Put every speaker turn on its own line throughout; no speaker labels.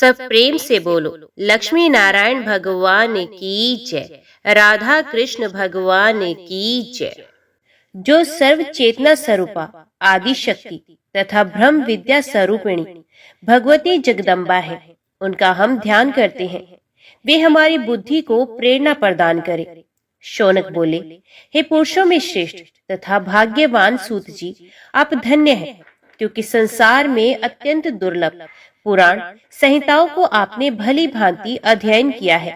सब प्रेम से बोलो, लक्ष्मी नारायण भगवान की जय, राधा कृष्ण भगवान की जय। जो सर्व चेतना स्वरूपा आदि शक्ति तथा ब्रह्म विद्या स्वरूपिणी भगवती जगदम्बा है, उनका हम ध्यान करते हैं। वे हमारी बुद्धि को प्रेरणा प्रदान करे। शौनक बोले, हे पुरुषों में श्रेष्ठ तथा भाग्यवान सूत जी, आप धन्य हैं, क्योंकि संसार में अत्यंत दुर्लभ पुराण संहिताओं को आपने भली भांति अध्ययन किया है।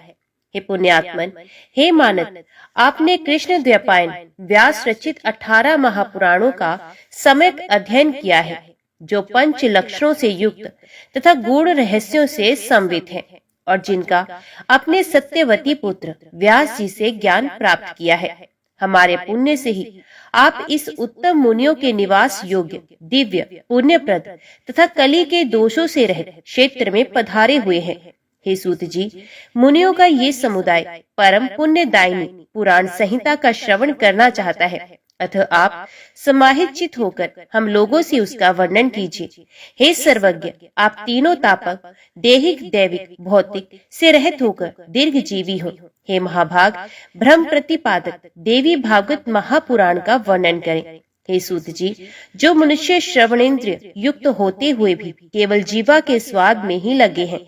हे पुण्यात्मन, हे मानद, आपने कृष्ण द्वैपायन व्यास रचित 18 महापुराणों का सम्यक अध्ययन किया है, जो पंच लक्षणों से युक्त तथा गूढ़ रहस्यों से संवित है और जिनका अपने सत्यवती पुत्र व्यास जी से ज्ञान प्राप्त किया है। हमारे पुण्य से ही आप इस उत्तम मुनियों के निवास योग्य दिव्य पुण्यप्रद तथा कली के दोषों से रहित क्षेत्र में पधारे हुए हैं। हे सूत जी, मुनियों का ये समुदाय परम पुण्यदायिनी पुराण संहिता का श्रवण करना चाहता है, अतः आप समाहित चित होकर हम लोगों से उसका वर्णन कीजिए। हे सर्वज्ञ, आप तीनों तापक देहिक दैविक भौतिक से रहित होकर दीर्घ जीवी हो। हे महाभाग, ब्रह्म प्रतिपादक देवी भागवत महापुराण का वर्णन करें। हे सूत जी, जो मनुष्य श्रवणेन्द्रिय युक्त होते हुए भी केवल जीवा के स्वाद में ही लगे हैं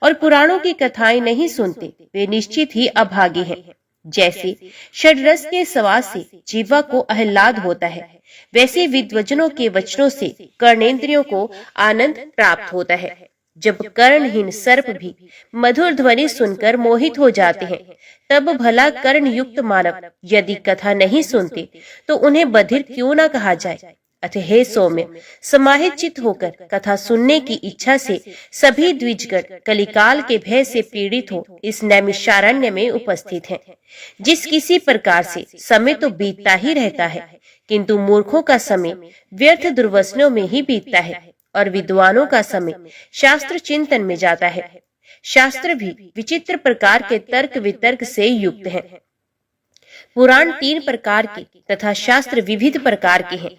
और पुराणों की कथाएं नहीं सुनते, वे निश्चित ही अभागे हैं। जैसे षड्रस के स्वाद से जीवा को आह्लाद होता है, वैसे विद्वजनों के वचनों से कर्णेंद्रियों को आनंद प्राप्त होता है। जब कर्णहीन सर्प भी मधुर ध्वनि सुनकर मोहित हो जाते हैं, तब भला कर्ण युक्त मानव यदि कथा नहीं सुनते तो उन्हें बधिर क्यों न कहा जाए। अतः हे सौम्य, समाहित चित होकर कथा सुनने की इच्छा से सभी द्विजगण कलिकाल के भय से पीड़ित हो इस नैमिषारण्य में उपस्थित हैं। जिस किसी प्रकार से समय तो बीतता ही रहता है, किंतु मूर्खों का समय व्यर्थ दुर्वसनों में ही बीतता है और विद्वानों का समय शास्त्र चिंतन में जाता है। शास्त्र भी विचित्र प्रकार के तर्क वितर्क से युक्त हैं। पुराण 3 प्रकार के तथा शास्त्र विविध प्रकार के हैं,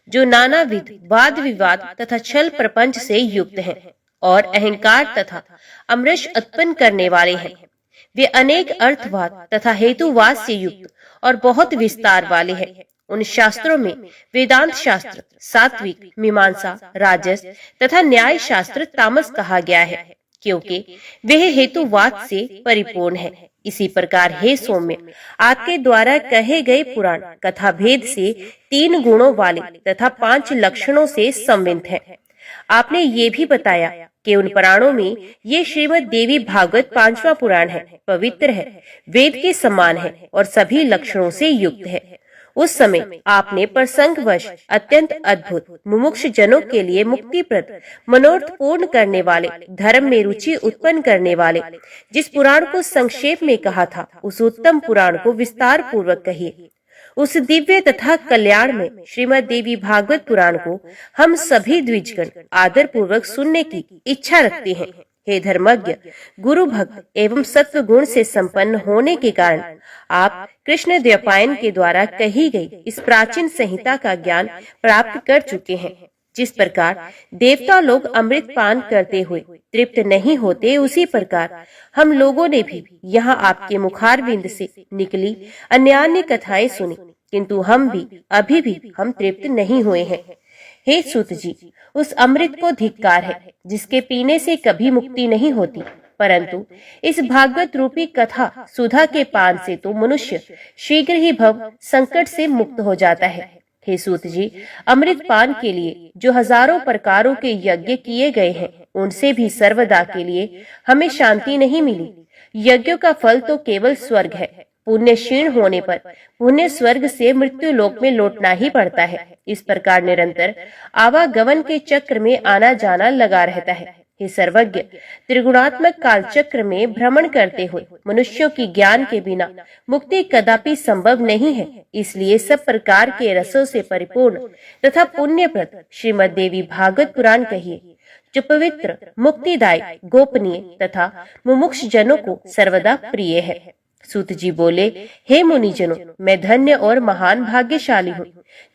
जो नानाविध वाद विवाद तथा छल प्रपंच से युक्त हैं और अहंकार तथा अमृष उत्पन्न करने वाले हैं। वे अनेक अर्थवाद तथा हेतुवाद से युक्त और बहुत विस्तार वाले हैं। उन शास्त्रों में वेदांत शास्त्र सात्विक, मीमांसा, राजस तथा न्याय शास्त्र तामस कहा गया है, क्योंकि वे हेतुवाद से परिपूर्ण है। इसी प्रकार हे सौम्य, आपके द्वारा कहे गए पुराण कथा भेद से 3 गुणों वाले तथा 5 लक्षणों से संवित है। आपने ये भी बताया कि उन पुराणों में ये श्रीमद् देवी भागवत 5वां पुराण है, पवित्र है, वेद के समान है और सभी लक्षणों से युक्त है। उस समय आपने प्रसंगवश अत्यंत अद्भुत मुमुक्ष जनों के लिए मुक्तिप्रद मनोरथ पूर्ण करने वाले, धर्म में रुचि उत्पन्न करने वाले जिस पुराण को संक्षेप में कहा था, उस उत्तम पुराण को विस्तार पूर्वक कहिए। उस दिव्य तथा कल्याण में श्रीमद् देवी भागवत पुराण को हम सभी द्विजगण आदर पूर्वक सुनने की इच्छा रखते हैं। हे धर्मज्ञ, गुरु भक्त एवं सत्व गुण से संपन्न होने के कारण आप कृष्ण द्वैपायन के द्वारा कही गई इस प्राचीन संहिता का ज्ञान प्राप्त कर चुके हैं। जिस प्रकार देवता लोग अमृत पान करते हुए तृप्त नहीं होते, उसी प्रकार हम लोगों ने भी यहाँ आपके मुखारविंद से निकली अन्यान्य कथाएं सुनी, किंतु हम भी अभी भी हम तृप्त नहीं हुए हैं। हे सूत जी, उस अमृत को धिक्कार है जिसके पीने से कभी मुक्ति नहीं होती, परंतु इस भागवत रूपी कथा सुधा के पान से तो मनुष्य शीघ्र ही भव संकट से मुक्त हो जाता है। हे सूत जी, अमृत पान के लिए जो हजारों प्रकारों के यज्ञ किए गए हैं, उनसे भी सर्वदा के लिए हमें शांति नहीं मिली। यज्ञों का फल तो केवल स्वर्ग है। पुण्य क्षीण होने पर पुण्य स्वर्ग से मृत्यु लोक में लौटना ही पड़ता है। इस प्रकार निरंतर आवागमन के चक्र में आना जाना लगा रहता है। हे सर्वज्ञ, त्रिगुणात्मक काल चक्र में भ्रमण करते हुए मनुष्यों की ज्ञान के बिना मुक्ति कदापि संभव नहीं है। इसलिए सब प्रकार के रसों से परिपूर्ण तथा पुण्यप्रद श्रीमद् देवी भागवत पुराण कहिए, जो पवित्र, मुक्तिदायी, गोपनीय तथा मुमुक्ष जनों को सर्वदा प्रिय है। सूत जी बोले, हे मुनिजनों, मैं धन्य और महान भाग्यशाली हूँ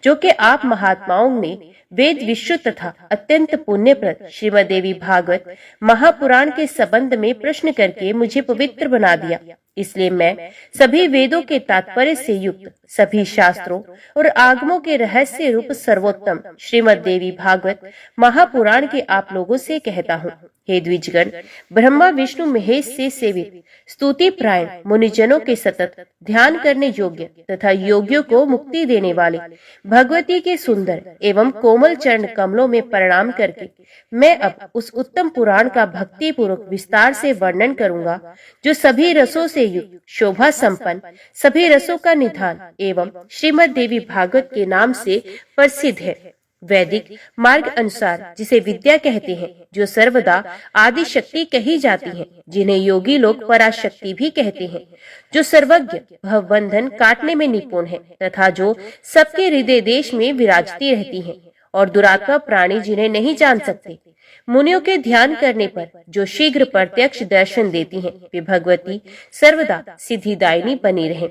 जो कि आप महात्माओं ने वेद विशुद्ध तथा अत्यंत पुण्यप्रद श्रीमद देवी भागवत महापुराण के संबंध में प्रश्न करके मुझे पवित्र बना दिया। इसलिए मैं सभी वेदों के तात्पर्य से युक्त सभी शास्त्रों और आगमों के रहस्य रूप सर्वोत्तम श्रीमद देवी भागवत महापुराण के आप लोगों से कहता हूँ, हे द्विजगण, ब्रह्मा विष्णु महेश से सेवित स्तुति प्रायण मुनिजनों के सतत ध्यान करने योग्य तथा योगियों को मुक्ति देने वाले भगवती के सुंदर एवं कोमल चरण कमलों में प्रणाम करके मैं अब उस उत्तम पुराण का भक्ति पूर्वक विस्तार से वर्णन करूंगा, जो सभी रसों से युक्त, शोभा संपन्न, सभी रसों का निधान एवं श्रीमद देवी भागवत के नाम से प्रसिद्ध है। वैदिक मार्ग अनुसार जिसे विद्या कहते हैं, जो सर्वदा आदि शक्ति कही जाती है, जिन्हें योगी लोग पराशक्ति भी कहते हैं, जो सर्वज्ञ भवबंधन काटने में निपुण है तथा जो सबके हृदय देश में विराजती रहती है, और दुरात्मा प्राणी जिन्हें नहीं जान सकते। मुनियों के ध्यान करने पर जो शीघ्र प्रत्यक्ष दर्शन देती हैं, वे भगवती सर्वदा सिद्धिदायिनी बनी रहे,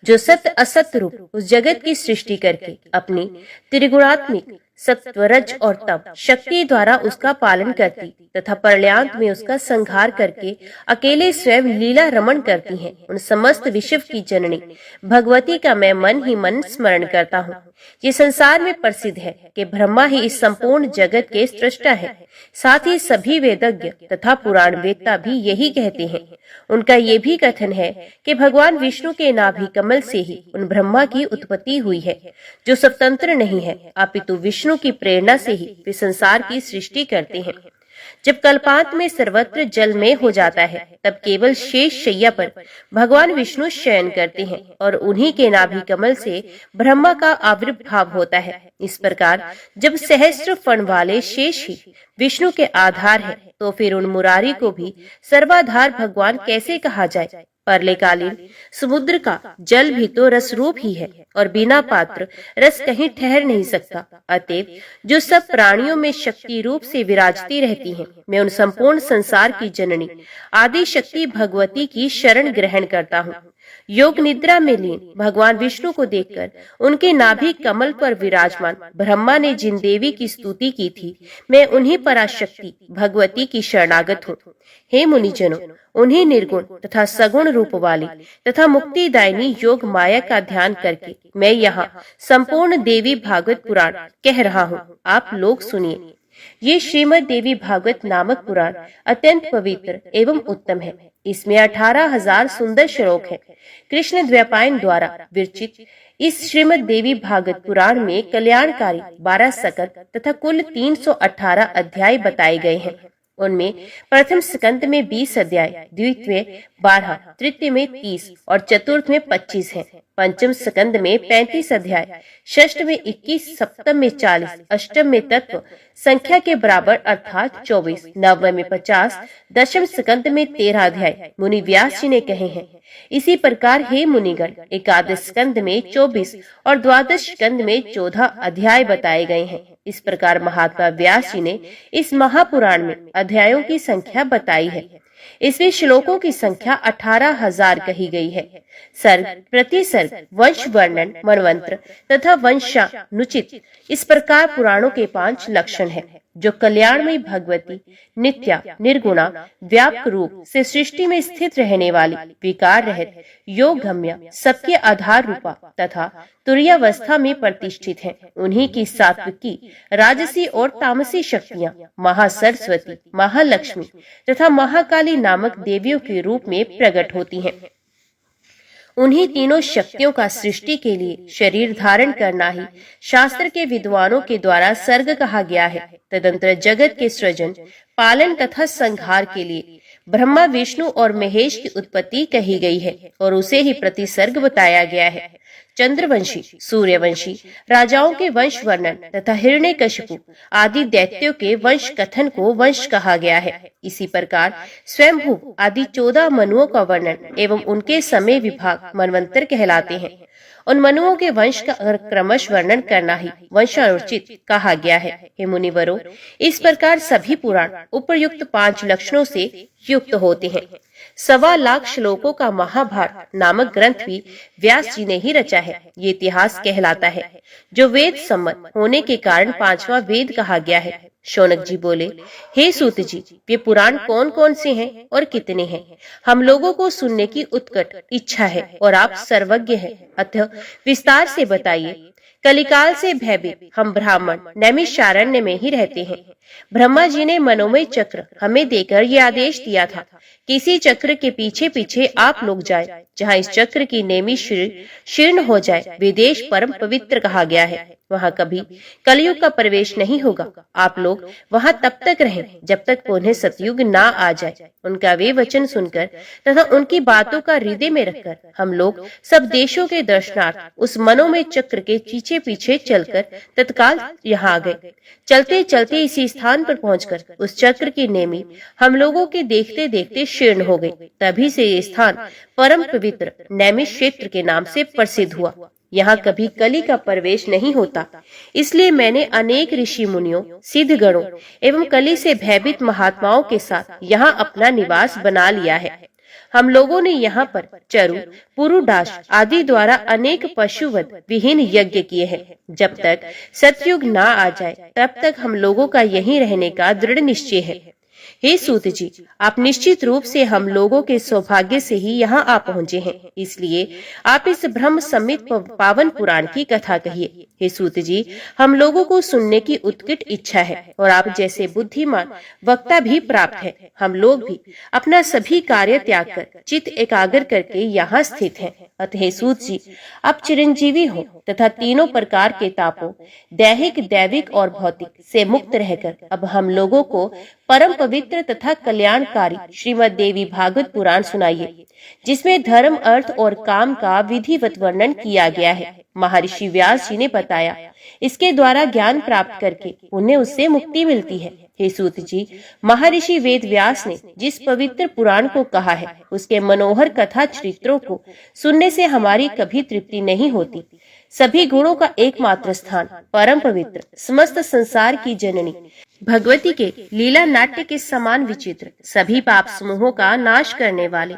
जो सत्य असत्य रूप उस जगत की सृष्टि करके अपनी त्रिगुणात्मिक सत्व रज और तप शक्ति द्वारा उसका पालन करती तथा प्रलयांत में उसका संहार करके अकेले स्वयं लीला रमण करती हैं। उन समस्त विश्व की जननी भगवती का मैं मन ही मन स्मरण करता हूँ। ये संसार में प्रसिद्ध है कि ब्रह्मा ही इस संपूर्ण जगत के सृष्टा है। साथ ही सभी वेदज्ञ तथा पुराण वेदता भी यही कहते हैं। उनका ये भी कथन है कि भगवान विष्णु के नाभि कमल से ही उन ब्रह्मा की उत्पत्ति हुई है, जो स्वतंत्र नहीं है, अपितु विष्णु की प्रेरणा से ही वे संसार की सृष्टि करते हैं। जब कल्पांत में सर्वत्र जलमय हो जाता है, तब केवल शेष शैया पर भगवान विष्णु शयन करते हैं और उन्हीं के नाभि कमल से ब्रह्मा का आविर्भाव होता है। इस प्रकार जब सहस्त्र फण वाले शेष ही विष्णु के आधार है, तो फिर उन मुरारी को भी सर्वाधार भगवान कैसे कहा जाए। परलेकालीन समुद्र का जल भी तो रस रूप ही है और बिना पात्र रस कहीं ठहर नहीं सकता। अतएव जो सब प्राणियों में शक्ति रूप से विराजती रहती हैं, मैं उन संपूर्ण संसार की जननी आदि शक्ति भगवती की शरण ग्रहण करता हूँ। योग निद्रा में लीन भगवान विष्णु को देखकर उनके नाभि कमल पर विराजमान ब्रह्मा ने जिन देवी की स्तुति की थी, मैं उन्हीं पराशक्ति भगवती की शरणागत हूँ। हे मुनिजनों, उन्हीं निर्गुण तथा सगुण रूप वाली तथा मुक्तिदायिनी योग माया का ध्यान करके मैं यहाँ संपूर्ण देवी भागवत पुराण कह रहा हूँ। आप लोग सुनिए। ये श्रीमद देवी भागवत नामक पुराण अत्यंत पवित्र एवं उत्तम है। इसमें 18,000 सुंदर श्लोक है। कृष्ण द्वैपायन द्वारा विरचित इस श्रीमद देवी भागवत पुराण में कल्याणकारी 12 सकल तथा कुल 318 अध्याय बताए गए हैं। उनमें प्रथम स्कंद में 20 अध्याय, द्वितीय 12, तृतीय में 30 और चतुर्थ में 25 हैं। पंचम स्कंद में 35 अध्याय, षष्ठ में 21, सप्तम में 40, अष्टम में तत्व संख्या के बराबर अर्थात 24, नवम में 50, दशम स्कंद में 13 अध्याय मुनि व्यास जी ने कहे हैं। इसी प्रकार हे मुनिगण, एकादश स्कंद में 24 और द्वादश स्कंद में 14 अध्याय बताए गए हैं। इस प्रकार महात्मा व्यास जी ने इस महापुराण में अध्यायों की संख्या बताई है। इसमें श्लोकों की संख्या 18,000 कही गई है। सर्ग, प्रतिसर्ग, वंश वर्णन, मनवंत्र तथा वंशानुचित, इस प्रकार पुराणों के 5 लक्षण है, जो कल्याणमयी भगवती नित्या निर्गुणा व्यापक रूप से सृष्टि में स्थित रहने वाली विकार रहित योग गम्या सबके आधार रूपा तथा तुरीयावस्था में प्रतिष्ठित है। उन्हीं की सात्विकी, राजसी और तामसी शक्तियाँ महासरस्वती, महालक्ष्मी तथा महाकाली नामक देवियों के रूप में प्रकट होती हैं। उन्हीं तीनों शक्तियों का सृष्टि के लिए शरीर धारण करना ही शास्त्र के विद्वानों के द्वारा सर्ग कहा गया है। तदंतर जगत के सृजन, पालन तथा संहार के लिए ब्रह्मा, विष्णु और महेश की उत्पत्ति कही गई है और उसे ही प्रतिसर्ग बताया गया है। चंद्रवंशी, सूर्यवंशी राजाओं के वंश वर्णन तथा हिरण्यकशिपु आदि दैत्यों के वंश कथन को वंश कहा गया है। इसी प्रकार स्वयंभू आदि 14 मनुओं का वर्णन एवं उनके समय विभाग मनवंतर कहलाते हैं। उन मनुओं के वंश का क्रमश वर्णन करना ही वंशानुचित कहा गया है। हे मुनिवरों, इस प्रकार सभी पुराण उपयुक्त 5 लक्षणों से युक्त होते हैं। 1.25 लाख श्लोकों का महाभारत नामक ग्रंथ भी व्यास जी ने ही रचा है। ये इतिहास कहलाता है, जो वेद सम्मत होने के कारण 5वां वेद कहा गया है। शौनक जी बोले, हे सूत जी, ये पुराण कौन कौन से हैं और कितने हैं? हम लोगों को सुनने की उत्कट इच्छा है और आप सर्वज्ञ हैं, अतः विस्तार से बताइए। कलिकाल से भयभीत हम ब्राह्मण नैमिषारण्य में ही रहते हैं। ब्रह्मा जी ने मनोमय चक्र हमें देकर ये आदेश दिया था कि इसी चक्र के पीछे पीछे आप लोग जाए। जहाँ इस चक्र की नेमी शीर्ण हो जाए, विदेश परम पवित्र कहा गया है, वहाँ कभी कलयुग का प्रवेश नहीं होगा। आप लोग वहाँ तब तक रहें जब तक उन्हें सतयुग ना आ जाए। उनका वे वचन सुनकर तथा उनकी बातों का हृदय में रखकर हम लोग सब देशों के दर्शनार्थ उस मनोमय चक्र के पीछे पीछे चलकर तत्काल यहाँ आ गए। चलते चलते इसी स्थान पर पहुंचकर उस चक्र की नेमी हम लोगों के देखते देखते शीर्ण हो गई। तभी से ये स्थान परम पवित्र नैमिष क्षेत्र के नाम से प्रसिद्ध हुआ। यहाँ कभी कली का प्रवेश नहीं होता, इसलिए मैंने अनेक ऋषि मुनियों, सिद्ध गणों एवं कली से भयभीत महात्माओं के साथ यहाँ अपना निवास बना लिया है। हम लोगों ने यहाँ पर चरु, पुरुडाश आदि द्वारा अनेक पशुवध विहीन यज्ञ किए हैं। जब तक सतयुग ना आ जाए तब तक हम लोगों का यहीं रहने का दृढ़ निश्चय है। हे सूत जी, आप निश्चित रूप से हम लोगों के सौभाग्य से ही यहाँ आ पहुँचे हैं, इसलिए आप इस ब्रह्म सम्मित पावन पुराण की कथा कहिए। हे सूत जी, हम लोगों को सुनने की उत्कट इच्छा है और आप जैसे बुद्धिमान वक्ता भी प्राप्त है। हम लोग भी अपना सभी कार्य त्याग कर चित्त एकाग्र करके यहाँ स्थित हैं। अतः हे सूत जी, आप चिरंजीवी हो तथा तीनों प्रकार के तापों दैहिक, दैविक और भौतिक से मुक्त रहकर अब हम लोगों को परम पवित्र तथा कल्याणकारी श्रीमद् देवी भागवत पुराण सुनाइए, जिसमें धर्म, अर्थ और काम का विधिवत वर्णन किया गया है। महर्षि व्यास जी ने बताया, इसके द्वारा ज्ञान प्राप्त करके उन्हें उससे मुक्ति मिलती है। हे सूत जी, महर्षि वेद व्यास ने जिस पवित्र पुराण को कहा है, उसके मनोहर कथा चरित्रों को सुनने से हमारी कभी तृप्ति नहीं होती। सभी गुणों का एकमात्र स्थान, परम पवित्र, समस्त संसार की जननी भगवती के लीला नाट्य के समान विचित्र, सभी पाप समूहों का नाश करने वाले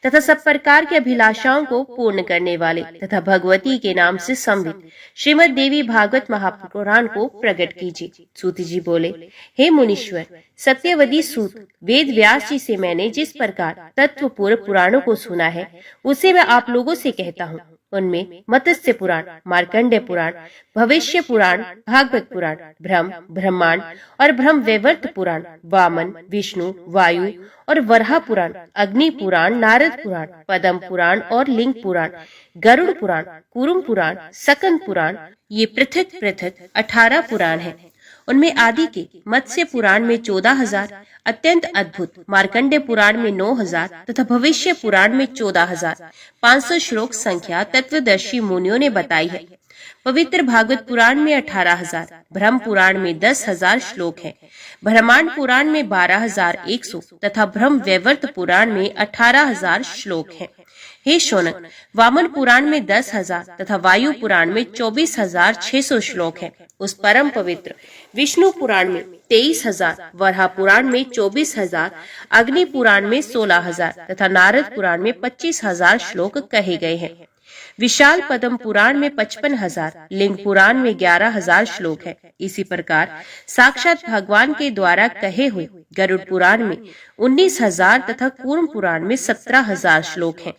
तथा सब प्रकार के अभिलाषाओं को पूर्ण करने वाले तथा भगवती के नाम से संवित श्रीमद् देवी भागवत महापुराण को प्रकट कीजिए। सूत जी बोले, हे मुनीश्वर, सत्यवती सूत, वेद व्यास जी से मैंने जिस प्रकार तत्वपूर्ण पुराणों को सुना है, उसे मैं आप लोगों से कहता हूँ। उनमें मत्स्य पुराण, मार्कंडेय पुराण, भविष्य पुराण, भागवत पुराण, ब्रह्मांड और ब्रह्म वैवर्त पुराण, वामन, विष्णु, वायु और वराह पुराण, अग्नि पुराण, नारद पुराण, पद्म पुराण और लिंग पुराण, गरुड़ पुराण, कुरुम पुराण, सकन पुराण, ये पृथक पृथक 18 पुराण हैं। उनमें आदि के मत्स्य पुराण में 14,000, अत्यंत अद्भुत मार्कंडेय पुराण में 9,000 तथा भविष्य पुराण में 14,500 श्लोक संख्या तत्वदर्शी मुनियों ने बताई है। पवित्र भागवत पुराण में 18,000, ब्रह्म पुराण में 10,000 श्लोक हैं। ब्रह्मांड पुराण में 12,100 तथा ब्रह्म वैवर्त पुराण में 18,000 श्लोक हैं। हे शौनक, वामन पुराण में 10,000 तथा वायु पुराण में 24,600 श्लोक हैं। उस परम पवित्र विष्णु पुराण में 23,000, वराह पुराण में 24,000, अग्नि पुराण में 16,000 तथा नारद पुराण में 25,000 श्लोक कहे गए हैं। विशाल पद्म पुराण में 55,000, लिंग पुराण में 11,000 श्लोक है। इसी प्रकार साक्षात भगवान के द्वारा कहे हुए गरुड़ पुराण में 19,000 तथा कूर्म पुराण में 17,000 श्लोक हैं।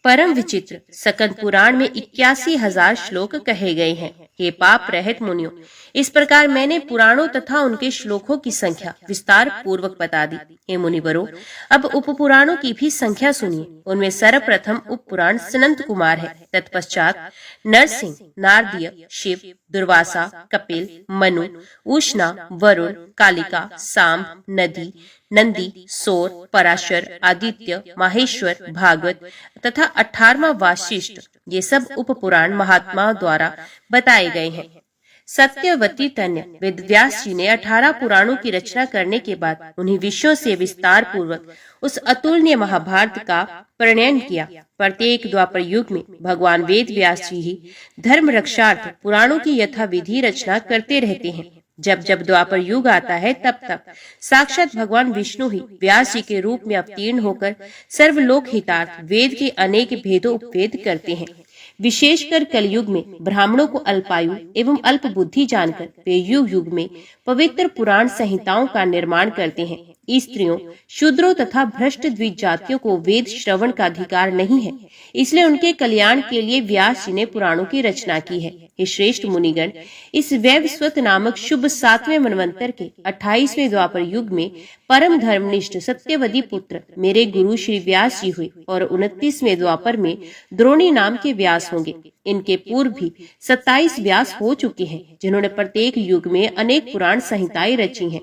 परम विचित्र सकन पुराण में 81,000 श्लोक कहे गए हैं। हे पाप रहित मुनियों, इस प्रकार मैंने पुराणों तथा उनके श्लोकों की संख्या विस्तार पूर्वक बता दी। हे मुनिवरों, अब उप पुराणों की भी संख्या सुनिए। उनमें सर्वप्रथम उप पुराण सनंत कुमार है। तत्पश्चात नरसिंह, नारदीय, शिव, दुर्वासा, कपिल, मनु, उष्णा, वरुण, कालिका, सांब, नदी, नंदी, सौर, पराशर, आदित्य, माहेश्वर, भागवत तथा 18वां वाशिष्ठ, ये सब उप पुराण महात्मा द्वारा बताए गए हैं। सत्यवती तन्य वेद व्यास जी ने 18 पुराणों की रचना करने के बाद उन्हीं विषयों से विस्तार पूर्वक उस अतुलनीय महाभारत का प्रणयन किया। प्रत्येक द्वापर युग में भगवान वेद व्यास जी ही धर्म रक्षार्थ पुराणों की यथाविधि रचना करते रहते हैं। जब जब द्वापर युग आता है तब तब साक्षात भगवान विष्णु ही व्यास जी के रूप में अवतीर्ण होकर सर्वलोक हितार्थ वेद के अनेक भेदों उपवेद करते हैं। विशेषकर कलयुग में ब्राह्मणों को अल्पायु एवं अल्प बुद्धि जानकर वे युग युग में पवित्र पुराण संहिताओं का निर्माण करते हैं। स्त्रियों, शूद्रों तथा भ्रष्ट द्विज जातियों को वेद श्रवण का अधिकार नहीं है, इसलिए उनके कल्याण के लिए व्यास जी ने पुराणों की रचना की है। हे श्रेष्ठ मुनिगण, इस वैवस्वत नामक शुभ 7वें मनवंतर के 28वें द्वापर युग में परम धर्मनिष्ठ सत्यवती पुत्र मेरे गुरु श्री व्यास जी हुए और 29वें द्वापर में द्रोणी नाम के व्यास होंगे। इनके पूर्व भी 27 व्यास हो चुके हैं, जिन्होंने प्रत्येक युग में अनेक पुराण संहिताएं रची हैं।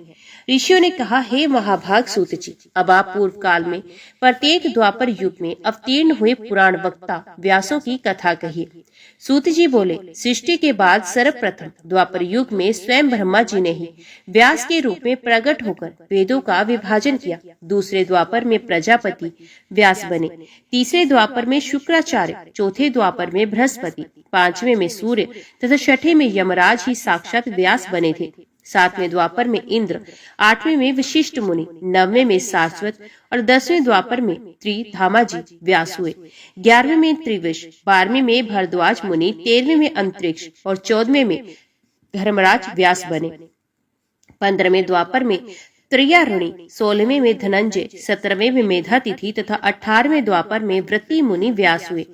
ऋषियों ने कहा, हे महाभाग सूत जी, अब आप पूर्व काल में प्रत्येक द्वापर युग में अवतीर्ण हुए पुराण वक्ता व्यासों की कथा कहिए। सूत जी बोले, सृष्टि के बाद सर्वप्रथम द्वापर युग में स्वयं ब्रह्मा जी ने ही व्यास के रूप में प्रकट होकर वेदों का विभाजन किया। दूसरे द्वापर में प्रजापति व्यास बने, तीसरे द्वापर में शुक्राचार्य, चौथे द्वापर में बृहस्पति, पांचवें में सूर्य तथा छठे में यमराज ही साक्षात व्यास बने थे। 7वें द्वापर में इंद्र, 8वें में वशिष्ठ मुनि, 9वें में सारस्वत और 10वें द्वापर में त्रिधामाजी व्यास हुए। 11वें में त्रिविश, 12वें में भरद्वाज मुनि, 13वें में अंतरिक्ष और 14वें में धर्मराज व्यास बने। 15वें द्वापर में त्रियारुणी, 16वें में धनंजय, 17वें में मेधातिथि तथा 18वें द्वापर में व्रति मुनि व्यास हुए।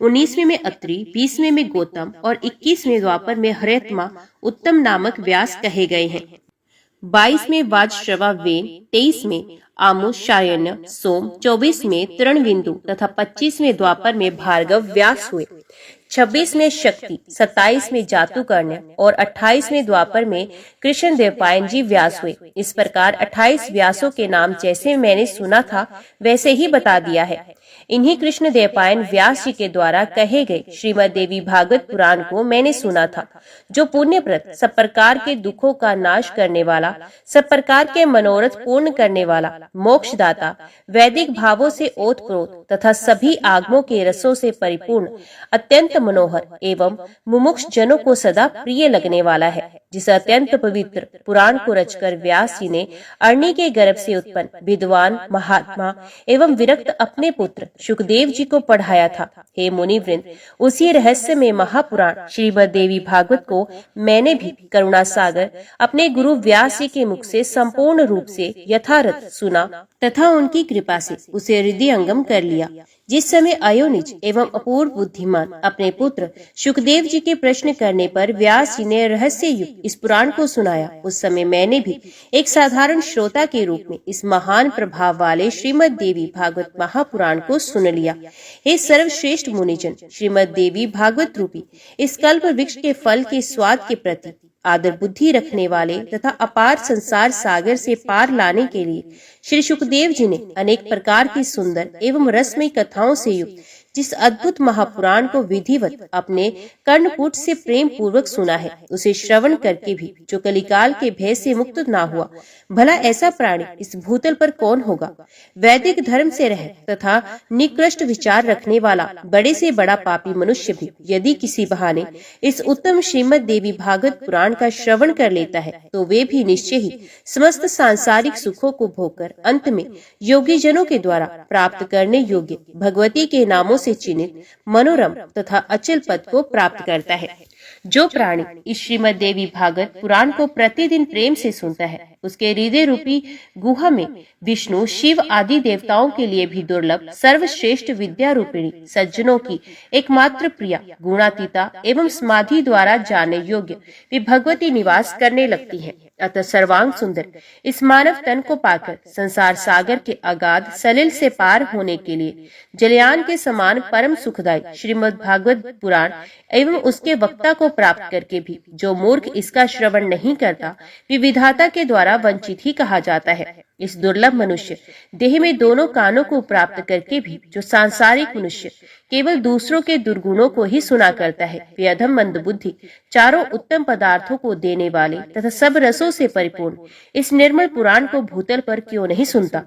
19वें में अत्रि, 20वें में गौतम और 21वें द्वापर में हरेत्मा उत्तम नामक व्यास कहे गए हैं। 22 में वाजश्रवा वेन, 23 में आमुषायन्य सोम, 24 में तृणविंदु तथा 25वें द्वापर में भार्गव व्यास हुए। 26 में शक्ति, 27 में जातुकर्ण्य और 28वें द्वापर में कृष्ण देवपायन जी व्यास हुए। इस प्रकार 28 व्यासों के नाम जैसे मैंने सुना था वैसे ही बता दिया है। इन्हीं कृष्ण देवपायन व्यास जी के द्वारा कहे गए श्रीमद देवी भागवत पुराण को मैंने सुना था, जो पुण्यप्रद, सब प्रकार के दुखों का नाश करने वाला, सब प्रकार के मनोरथ पूर्ण करने वाला, मोक्षदाता, वैदिक भावों से ओतप्रोत तथा सभी आगमों के रसों से परिपूर्ण, अत्यंत मनोहर एवं मुमुक्ष जनों को सदा प्रिय लगने वाला है, जिस अत्यंत पवित्र पुराण को रचकर व्यास जी ने अरणी के गर्भ से उत्पन्न विद्वान महात्मा एवं विरक्त अपने पुत्र सुखदेव जी को पढ़ाया था। हे मुनिवृंद, उसी रहस्य में महापुराण श्रीमद देवी भागवत को मैंने भी करुणा सागर अपने गुरु व्यास जी के मुख से संपूर्ण रूप से यथारथ सुना तथा उनकी कृपा से उसे हृदयंगम कर लिया। जिस समय अयोनिज एवं अपूर्व बुद्धिमान अपने पुत्र सुखदेव जी के प्रश्न करने पर व्यास जी ने रहस्य युक्त इस पुराण को सुनाया, उस समय मैंने भी एक साधारण श्रोता के रूप में इस महान प्रभाव वाले श्रीमद देवी भागवत महापुराण को सुन लिया। हे सर्वश्रेष्ठ मुनिजन, श्रीमद देवी भागवत रूपी इस कल्प वृक्ष के फल के स्वाद के प्रति आदर बुद्धि रखने वाले तथा अपार संसार सागर से पार लाने के लिए श्री सुखदेव जी ने अनेक प्रकार की सुंदर एवं रसमयी कथाओं से युक्त जिस अद्भुत महापुराण को विधिवत अपने कर्णपुट से प्रेम पूर्वक सुना है, उसे श्रवण करके भी जो कलिकाल के भय से मुक्त ना हुआ, भला ऐसा प्राणी इस भूतल पर कौन होगा। वैदिक धर्म से रह तथा निकृष्ट विचार रखने वाला बड़े से बड़ा पापी मनुष्य भी यदि किसी बहाने इस उत्तम श्रीमद देवी भागवत पुराण का श्रवण कर लेता है, तो वे भी निश्चय ही समस्त सांसारिक सुखों को भोगकर अंत में योगी जनों के द्वारा प्राप्त करने योग्य भगवती के नामों से चिन्हित मनोरम तथा अचल पद को प्राप्त करता है। जो प्राणी इस श्रीमद देवी भागवत पुराण को प्रतिदिन प्रेम से सुनता है, उसके हृदय रूपी गुहा में विष्णु, शिव आदि देवताओं के लिए भी दुर्लभ सर्वश्रेष्ठ विद्या रूपिणी सज्जनों की एकमात्र प्रिया, गुणातीता एवं समाधि द्वारा जाने योग्य वे भगवती निवास करने लगती है। अतः सर्वांग सुंदर इस मानव तन को पाकर संसार सागर के अगाध सलिल से पार होने के लिए जलयान के समान परम सुखदायी श्रीमद् भागवत पुराण एवं उसके वक्ता को प्राप्त करके भी जो मूर्ख इसका श्रवण नहीं करता, वे विधाता के द्वारा वंचित ही कहा जाता है। इस दुर्लभ मनुष्य देह में दोनों कानों को प्राप्त करके भी जो सांसारिक मनुष्य केवल दूसरों के दुर्गुणों को ही सुना करता है, वे अधम मंदबुद्धि चारों उत्तम पदार्थों को देने वाले तथा सब रसों से परिपूर्ण इस निर्मल पुराण को भूतल पर क्यों नहीं सुनता।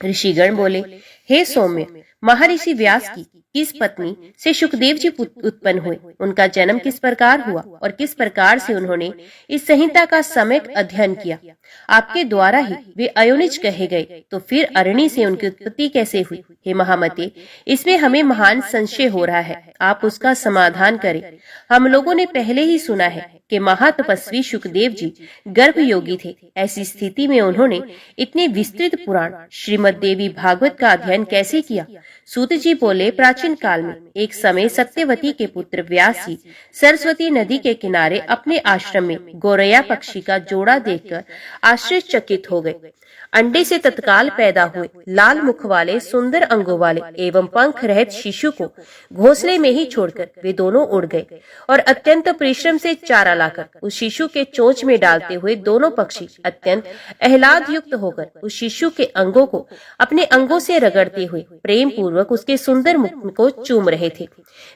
ऋषिगण बोले, हे सौम्य, महर्षि व्यास की किस पत्नी से सुखदेव जी उत्पन्न हुए, उनका जन्म किस प्रकार हुआ और किस प्रकार से उन्होंने इस संहिता का सम्यक अध्ययन किया। आपके द्वारा ही वे अयोनिज कहे गए, तो फिर अरणी से उनकी उत्पत्ति कैसे हुई। हे महामते, इसमें हमें महान संशय हो रहा है, आप उसका समाधान करें। हम लोगों ने पहले ही सुना है कि महातपस्वी सुखदेव जी गर्भ योगी थे। ऐसी स्थिति में उन्होंने इतने विस्तृत पुराण श्रीमद देवी भागवत का अध्ययन कैसे किया। सूत जी बोले, प्राचीन काल में एक समय सत्यवती के पुत्र व्यास जी सरस्वती नदी के किनारे अपने आश्रम में गौरैया पक्षी का जोड़ा देखकर आश्चर्यचकित हो गए। अंडे से तत्काल पैदा हुए लाल मुख वाले सुंदर अंगों वाले एवं पंख रहित शिशु को घोंसले में ही छोड़कर वे दोनों उड़ गए और अत्यंत परिश्रम से चारा लाकर उस शिशु के चोंच में डालते हुए दोनों पक्षी अत्यंत आह्लाद युक्त होकर उस शिशु के अंगों को अपने अंगों से रगड़ते हुए प्रेम पूर्वक उसके सुंदर मुख को चूम रहे थे।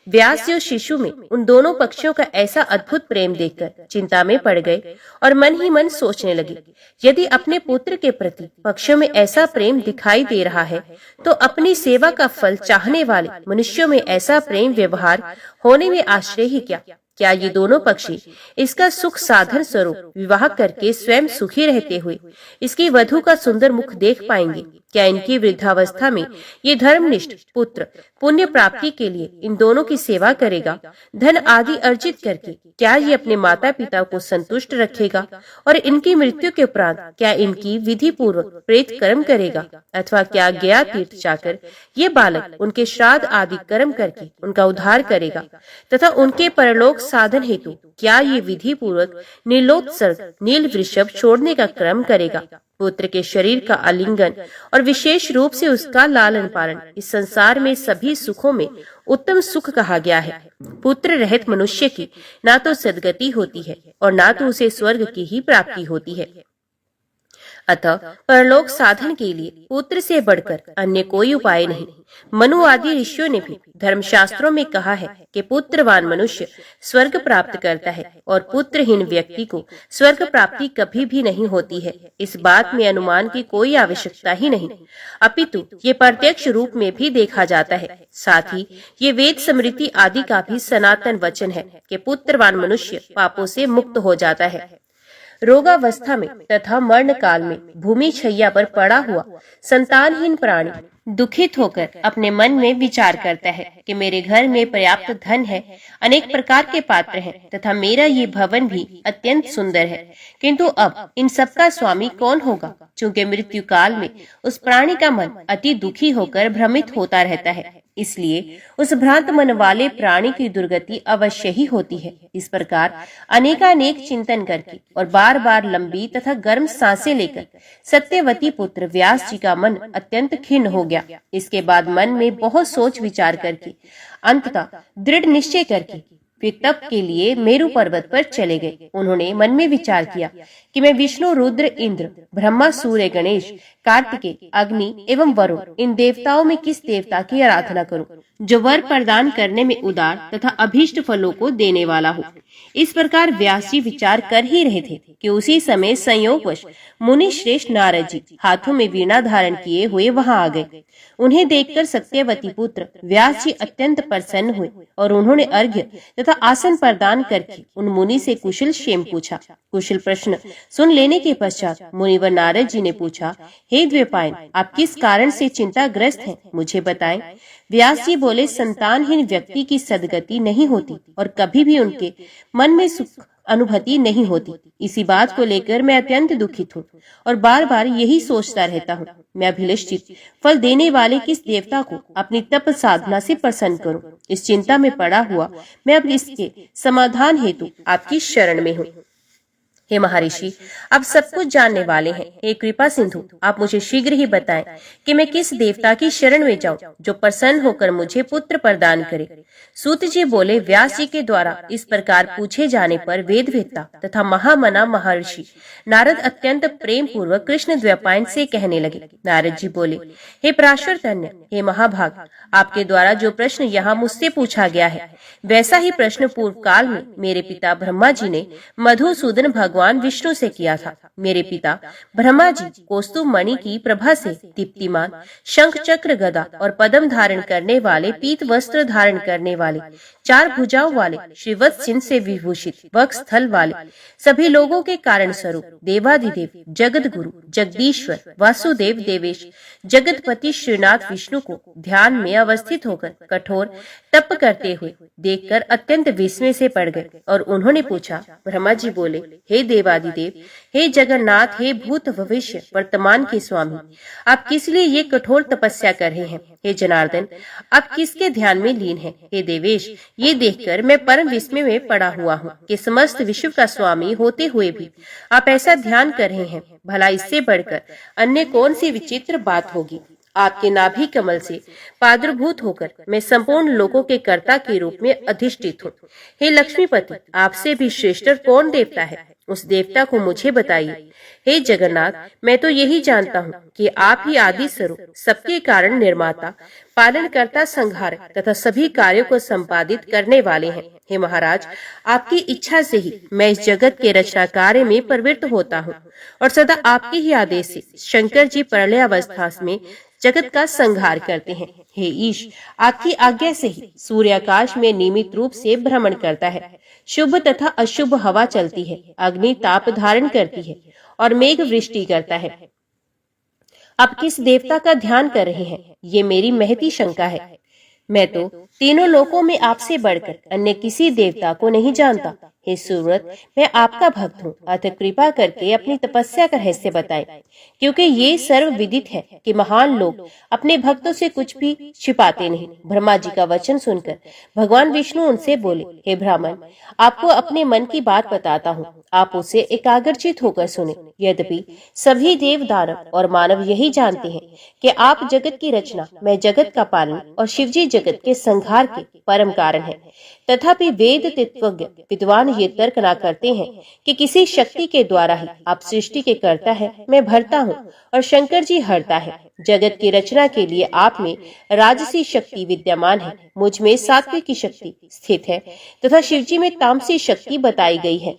व्यास जी उस शिशु में उन दोनों पक्षियों का ऐसा अद्भुत प्रेम देखकर चिंता में पड़ गए और मन ही मन सोचने लगे, यदि अपने पुत्र के प्रति पक्षियों में ऐसा प्रेम दिखाई दे रहा है तो अपनी सेवा का फल चाहने वाले मनुष्यों में ऐसा प्रेम व्यवहार होने में आश्चर्य ही क्या ये दोनों पक्षी इसका सुख साधन स्वरूप विवाह करके स्वयं सुखी रहते हुए इसकी वधु का सुंदर मुख देख पाएंगे। क्या इनकी वृद्धावस्था में ये धर्मनिष्ठ पुत्र पुण्य प्राप्ति के लिए इन दोनों की सेवा करेगा, धन आदि अर्जित करके क्या ये अपने माता पिता को संतुष्ट रखेगा और इनकी मृत्यु के उपरांत क्या इनकी विधि पूर्वक प्रेत कर्म करेगा, अथवा क्या गया तीर्थ जाकर ये बालक उनके श्राद्ध आदि कर्म करके उनका उद्धार करेगा तथा उनके परलोक साधन हेतु क्या ये विधि पूर्वक नीलोत्सर्ग नील वृषभ छोड़ने का क्रम करेगा। पुत्र के शरीर का आलिंगन और विशेष रूप से उसका लालन पालन इस संसार में सभी सुखों में उत्तम सुख कहा गया है। पुत्र रहित मनुष्य की ना तो सद्गति होती है और ना तो उसे स्वर्ग की ही प्राप्ति होती है। अतः परलोक साधन के लिए पुत्र से बढ़कर अन्य कोई उपाय नहीं। मनु आदि ऋषियों ने भी धर्मशास्त्रों में कहा है कि पुत्रवान मनुष्य स्वर्ग प्राप्त करता है और पुत्रहीन व्यक्ति को स्वर्ग प्राप्ति कभी भी नहीं होती है। इस बात में अनुमान की कोई आवश्यकता ही नहीं, अपितु ये प्रत्यक्ष रूप में भी देखा जाता है। साथ ही ये वेद स्मृति आदि का भी सनातन वचन है कि पुत्रवान मनुष्य पापों से मुक्त हो जाता है। रोगावस्था में तथा मरण काल में भूमि छैया पर पड़ा हुआ संतानहीन प्राणी दुखित होकर अपने मन में विचार करता है कि मेरे घर में पर्याप्त धन है, अनेक प्रकार के पात्र हैं तथा मेरा ये भवन भी अत्यंत सुंदर है, किंतु अब इन सबका स्वामी कौन होगा। चूंकि मृत्यु काल में उस प्राणी का मन अति दुखी होकर भ्रमित होता रहता है, इसलिए उस भ्रांत मन वाले प्राणी की दुर्गति अवश्य ही होती है। इस प्रकार अनेकानेक चिंतन करके और बार बार लंबी तथा गर्म सांसें लेकर सत्यवती पुत्र व्यास जी का मन अत्यंत खिन्न हो गया। इसके बाद मन में बहुत सोच विचार करके अंततः दृढ़ निश्चय करके वे तप के लिए मेरु पर्वत पर चले गए। उन्होंने मन में विचार किया कि मैं विष्णु, रुद्र, इंद्र, ब्रह्मा, सूर्य, गणेश, कार्तिकेय, अग्नि एवं वरुण इन देवताओं में किस देवता की आराधना करूं जो वर प्रदान करने में उदार तथा अभीष्ट फलों को देने वाला हो। इस प्रकार व्यास जी विचार कर ही रहे थे कि उसी समय संयोगवश मुनि श्रेष्ठ नारद जी हाथों में वीणा धारण किए हुए वहां आ गए। उन्हें देखकर सत्यवती पुत्र व्यास जी अत्यंत प्रसन्न हुए और उन्होंने अर्घ्य तथा आसन प्रदान करके उन मुनि से कुशल क्षेम पूछा। कुशल प्रश्न सुन लेने के पश्चात मुनिवर नारद जी ने पूछा, हे द्वैपायन, आप किस कारण से चिंताग्रस्त हैं, मुझे बताएं। व्यास जी बोले, संतानहीन व्यक्ति की सद्गति नहीं होती और कभी भी उनके मन में सुख अनुभूति नहीं होती। इसी बात को लेकर मैं अत्यंत दुखित हूँ और बार बार यही सोचता रहता हूँ, मैं अभिलषित फल देने वाले किस देवता को अपनी तप साधना से प्रसन्न करूँ। इस चिंता में पड़ा हुआ मैं अब इसके समाधान हेतु आपकी शरण में हूँ। हे महर्षि, आप सब कुछ जानने वाले हैं। हे कृपा सिंधु, आप मुझे शीघ्र ही बताएं कि मैं किस देवता की शरण में जाऊं जो प्रसन्न होकर मुझे पुत्र प्रदान करे। सूत जी बोले, व्यास जी के द्वारा इस प्रकार पूछे जाने पर वेदवेत्ता तथा महामना महर्षि नारद अत्यंत प्रेम पूर्वक कृष्ण द्वैपायन से कहने लगे। नारद जी बोले, हे पराशर तन्य, हे महाभाग, आपके द्वारा जो प्रश्न यहाँ मुझसे पूछा गया है वैसा ही प्रश्न पूर्व काल में मेरे पिता ब्रह्मा जी ने मधुसूदन भगवान विष्णु से किया था। मेरे पिता ब्रह्मा जी कौस्तुभ मणि की प्रभा से दीप्तिमान शंख चक्र गदा और पद्म धारण करने वाले, पीत वस्त्र धारण करने वाले, 4 भुजाओं वाले, श्रीवत्स चिन्ह से विभूषित, वक्ष स्थल वाले, सभी लोगों के कारण स्वरूप देवादिदेव, जगत गुरु, जगदीश्वर, वासुदेव देवेश, जगतपति श्रीनाथ विष्णु को ध्यान में अवस्थित होकर कठोर तप करते हुए देखकर अत्यंत विस्मय से पड़ गए और उन्होंने पूछा। ब्रह्मा जी बोले, हे देवादिदेव, हे जगन्नाथ, हे भूत भविष्य वर्तमान के स्वामी, आप किस लिए ये कठोर तपस्या कर रहे हैं? हे जनार्दन, आप किसके ध्यान में लीन हैं? हे देवेश, ये देखकर मैं परम विस्मय में पड़ा हुआ हूँ कि समस्त विश्व का स्वामी होते हुए भी आप ऐसा ध्यान कर रहे हैं। भला इससे बढ़कर अन्य कौन सी विचित्र बात होगी? आपके नाभि कमल से प्रादुर्भूत होकर मैं संपूर्ण लोगों के कर्ता के रूप में अधिष्ठित हूँ। हे लक्ष्मीपति, आपसे भी श्रेष्ठ कौन देवता है? उस देवता को मुझे बताइए। हे जगन्नाथ, मैं तो यही जानता हूँ कि आप ही आदि स्वरूप, सबके कारण निर्माता, पालनकर्ता, संहारक तथा सभी कार्यों को संपादित करने वाले हैं। हे महाराज, आपकी इच्छा से ही मैं इस जगत के रचना कार्य में प्रवृत्त होता हूँ और सदा आपके ही आदेश से शंकर जी प्रलय अवस्था में जगत का संहार करते हैं। हे ईश, आपकी आज्ञा से ही सूर्य आकाश में नियमित रूप से भ्रमण करता है, शुभ तथा अशुभ हवा चलती है, अग्नि ताप धारण करती है और मेघ वृष्टि करता है। आप किस देवता का ध्यान कर रहे हैं, ये मेरी महती शंका है। मैं तो तीनों लोकों में आपसे बढ़कर अन्य किसी देवता को नहीं जानता। हे सुव्रत, मैं आपका भक्त हूँ, अतः कृपा करके अपनी तपस्या का रहस्य बताएं, क्योंकि ये सर्व विदित है कि महान लोग अपने भक्तों से कुछ भी छिपाते नहीं। ब्रह्मा जी का वचन सुनकर भगवान विष्णु उनसे बोले, हे ब्राह्मण, आपको अपने मन की बात बताता हूँ, आप उसे एकाग्रचित होकर सुने। यद्यपि सभी देव, दानव और मानव यही जानते हैं कि आप जगत की रचना, मैं जगत का पालन और शिवजी जगत के संहार के परम कारण है, तथापि वेद तत्वज्ञ विद्वान ये तर्क ना करते हैं कि किसी शक्ति के द्वारा ही आप सृष्टि के कर्ता है, मैं भरता हूँ और शंकर जी हरता है। जगत की रचना के लिए आप में राजसी शक्ति विद्यमान है, मुझ में सात्विक की शक्ति स्थित है तथा शिवजी में तामसी शक्ति बताई गई है।